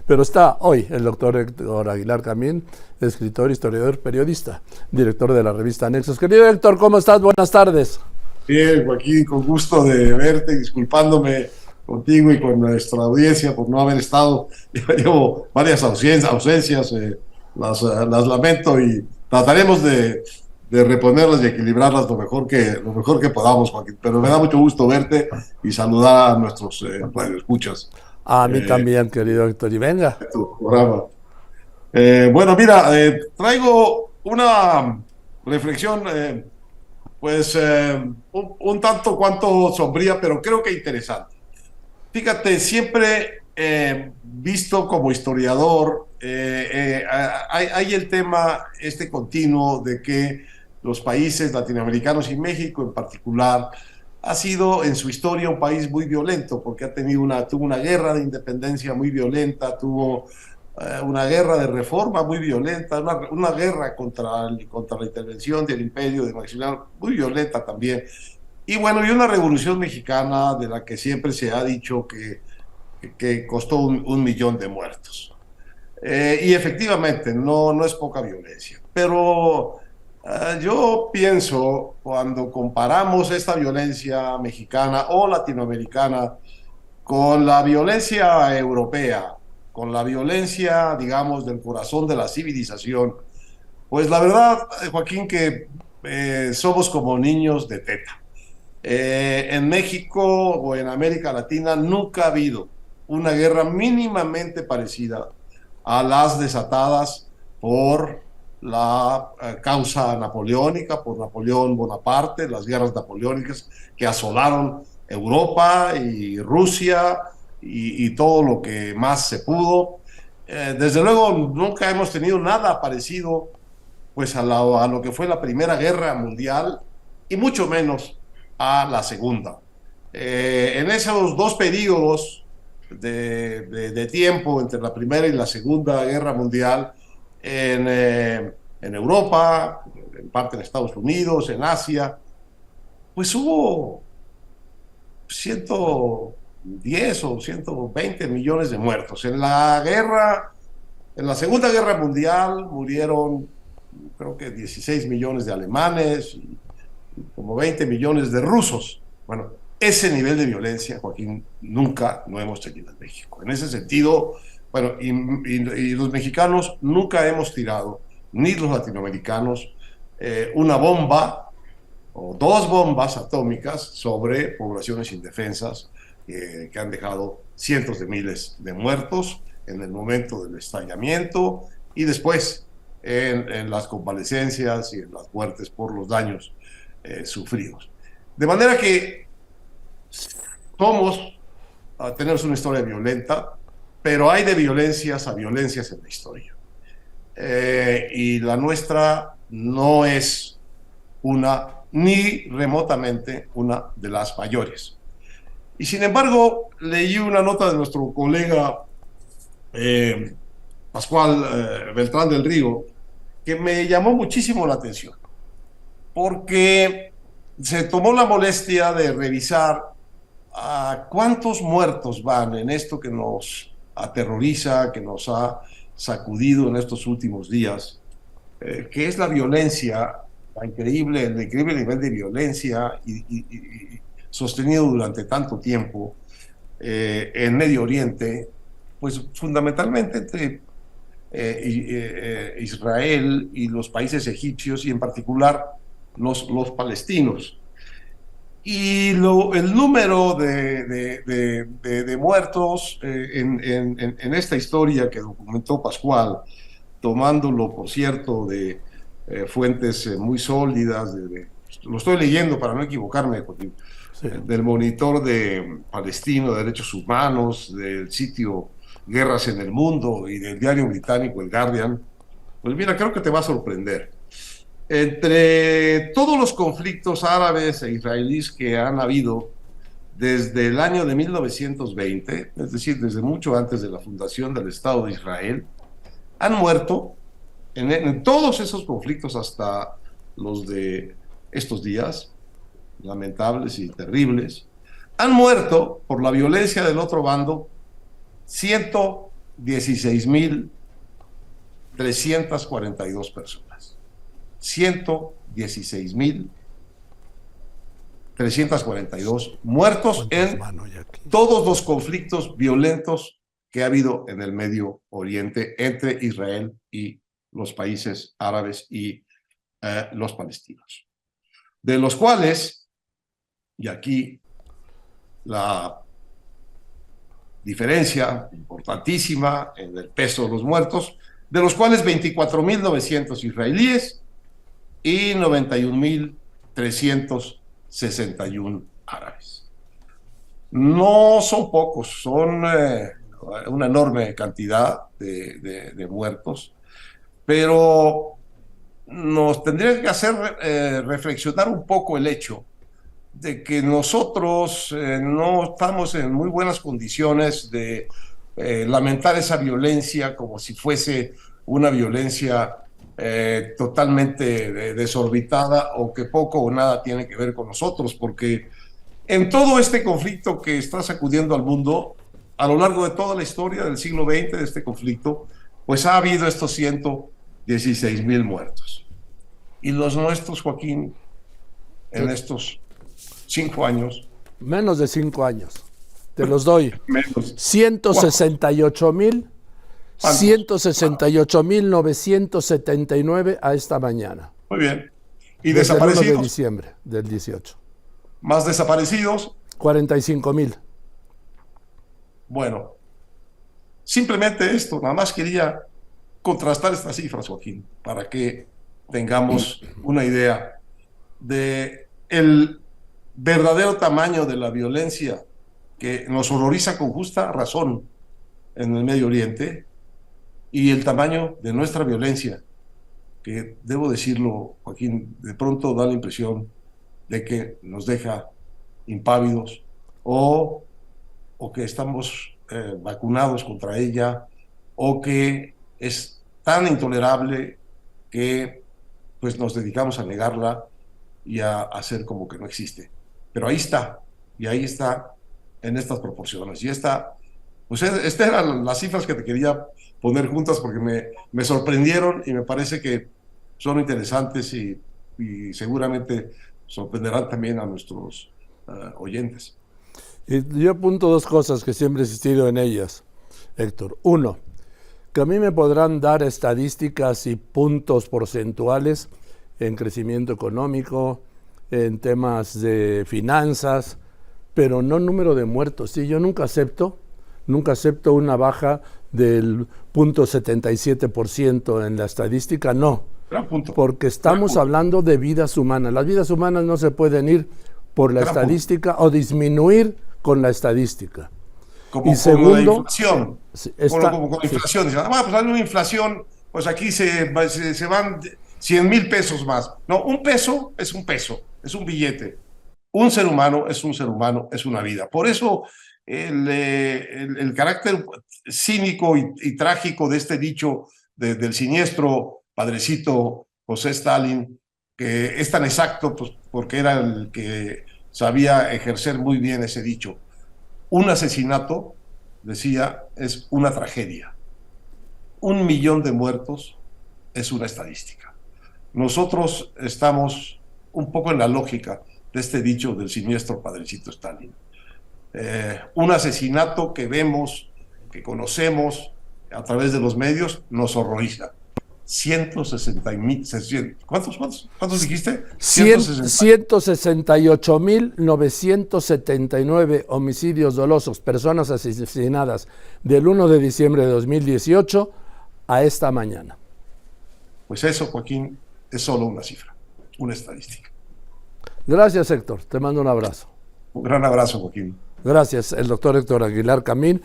Pero está hoy el doctor Héctor Aguilar Camín, escritor, historiador, periodista, director de la revista Nexos. Querido Héctor, ¿cómo estás? Buenas tardes. Bien, Joaquín, con gusto de verte, disculpándome contigo y con nuestra audiencia por no haber estado. Llevo varias ausencias, las lamento y trataremos de reponerlas y equilibrarlas lo mejor que podamos, Joaquín. Pero me da mucho gusto verte y saludar a nuestros radioescuchas A mí eh, también, querido Héctor. Y venga. de tu programa. Bueno, mira, traigo una reflexión. Un tanto cuanto sombría, pero creo que interesante. Fíjate, siempre visto como historiador, hay el tema este continuo de que los países latinoamericanos y México en particular ha sido en su historia un país muy violento, porque tuvo una guerra de independencia muy violenta, tuvo una guerra de reforma muy violenta, una guerra contra la intervención del imperio de Maximiliano muy violenta también. Y bueno, y una revolución mexicana de la que siempre se ha dicho que costó un millón de muertos. Y efectivamente, no es poca violencia. Pero yo pienso, cuando comparamos esta violencia mexicana o latinoamericana con la violencia europea, con la violencia, digamos, del corazón de la civilización, pues la verdad, Joaquín, que somos como niños de teta. En México o en América Latina nunca ha habido una guerra mínimamente parecida a las desatadas por la causa napoleónica, por Napoleón Bonaparte, las guerras napoleónicas que asolaron Europa y Rusia y todo lo que más se pudo. Desde luego nunca hemos tenido nada parecido pues a lo que fue la Primera Guerra Mundial y mucho menos a la Segunda. En esos dos periodos de tiempo entre la Primera y la Segunda Guerra Mundial, en Europa, en parte en Estados Unidos, en Asia, pues hubo 110 o 120 millones de muertos. En la Segunda Guerra Mundial murieron, creo que 16 millones de alemanes y como 20 millones de rusos. Bueno, ese nivel de violencia, Joaquín, nunca lo hemos tenido en México. En ese sentido, bueno, y los mexicanos nunca hemos tirado, ni los latinoamericanos, una bomba o dos bombas atómicas sobre poblaciones indefensas que han dejado cientos de miles de muertos en el momento del estallamiento y después en las convalecencias y en las muertes por los daños sufridos. De manera que tenemos una historia violenta, pero hay de violencias a violencias en la historia. Y la nuestra no es ni remotamente una de las mayores. Y sin embargo, leí una nota de nuestro colega eh, Pascual Beltrán del Río, que me llamó muchísimo la atención, porque se tomó la molestia de revisar a cuántos muertos van en esto que nos aterroriza, que nos ha sacudido en estos últimos días, que es la violencia, el increíble nivel de violencia y sostenido durante tanto tiempo en Medio Oriente, pues fundamentalmente entre Israel y los países egipcios y en particular los palestinos. Y el número de muertos en esta historia que documentó Pascual, tomándolo, por cierto, de fuentes muy sólidas, lo estoy leyendo para no equivocarme, Sí. del monitor de palestino de derechos humanos, del sitio Guerras en el Mundo y del diario británico El Guardian, pues mira, creo que te va a sorprender. Entre todos los conflictos árabes e israelíes que han habido desde el año de 1920, es decir, desde mucho antes de la fundación del Estado de Israel, han muerto en todos esos conflictos hasta los de estos días, lamentables y terribles, han muerto por la violencia del otro bando 116,342 personas. 116,342 muertos en todos los conflictos violentos que ha habido en el Medio Oriente entre Israel y los países árabes y los palestinos. De los cuales, y aquí la diferencia importantísima en el peso de los muertos, de los cuales 24,900 israelíes y 91,361 árabes. No son pocos, son una enorme cantidad de muertos, pero nos tendría que hacer reflexionar un poco el hecho de que nosotros no estamos en muy buenas condiciones de lamentar esa violencia como si fuese una violencia totalmente desorbitada o que poco o nada tiene que ver con nosotros, porque en todo este conflicto que está sacudiendo al mundo, a lo largo de toda la historia del siglo XX de este conflicto, pues ha habido estos 116,000 muertos. Y los nuestros, Joaquín, en estos 5 años. Menos de 5 años. Te los doy. Menos. 168,979 a esta mañana. Muy bien. ¿Y desde desaparecidos? El 1 de diciembre del 18. ¿Más desaparecidos? 45,000. Bueno, simplemente esto, nada más quería contrastar estas cifras, Joaquín, para que tengamos una idea de el verdadero tamaño de la violencia que nos horroriza con justa razón en el Medio Oriente y el tamaño de nuestra violencia, que debo decirlo, Joaquín, de pronto da la impresión de que nos deja impávidos o que estamos vacunados contra ella, o que es tan intolerable que pues nos dedicamos a negarla y a hacer como que no existe. Pero ahí está, y ahí está en estas proporciones. Y pues estas eran las cifras que te quería poner juntas porque me sorprendieron y me parece que son interesantes y seguramente sorprenderán también a nuestros oyentes. Y yo apunto 2 cosas que siempre he insistido en ellas, Héctor. 1, que a mí me podrán dar estadísticas y puntos porcentuales en crecimiento económico, en temas de finanzas, pero no número de muertos. Sí, yo nunca acepto una baja del 0.77% en la estadística, no. Porque estamos hablando de vidas humanas. Las vidas humanas no se pueden ir por la estadística o disminuir con la estadística. Como y segundo, con la inflación. Como con la inflación. Dicen, pues hay una inflación, pues aquí se van 100,000 pesos más. No, un peso, es un billete. Un ser humano, es una vida. Por eso el carácter cínico y trágico de este dicho del siniestro padrecito José Stalin, que es tan exacto, pues, porque era el que sabía ejercer muy bien ese dicho. Un asesinato, decía, es una tragedia. 1,000,000 de muertos es una estadística. Nosotros estamos un poco en la lógica de este dicho del siniestro padrecito Stalin. Un asesinato que vemos, que conocemos a través de los medios, nos horroriza. 160,000, ¿cuántos dijiste? 168,979 homicidios dolosos, personas asesinadas del 1 de diciembre de 2018 a esta mañana. Pues eso, Joaquín, es solo una cifra, una estadística. Gracias, Héctor. Te mando un abrazo. Un gran abrazo, Joaquín. Gracias, el doctor Héctor Aguilar Camín.